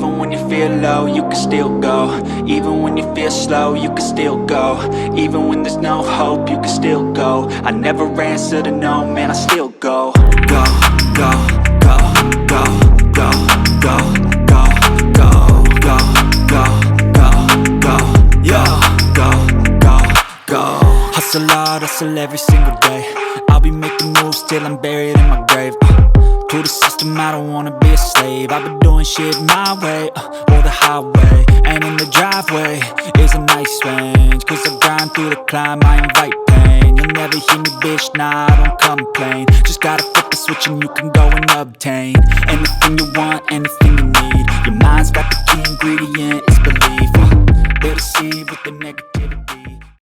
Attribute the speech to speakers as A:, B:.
A: Even when you feel low, you can still go. Even when you feel slow, you can still go. Even when there's no hope, you can still go. I never answer to no, man, I still go. Go, go, go, go, go, go, go, go, go, go, go, go, yo, go, go, go. Hustle hard, hustle every single day. I'll be making moves till I'm buried in my grave. To the system, I don't wanna be a slave. I've been doing shit my way, or the highway. And in the driveway is a nice range, cause I grind through the climb, I invite pain. You'll never hear me, bitch, nah, I don't complain. Just gotta flip the switch and you can go and obtain anything you want, anything you need. Your mind's got the key ingredient, it's belief. They deceive with the negative.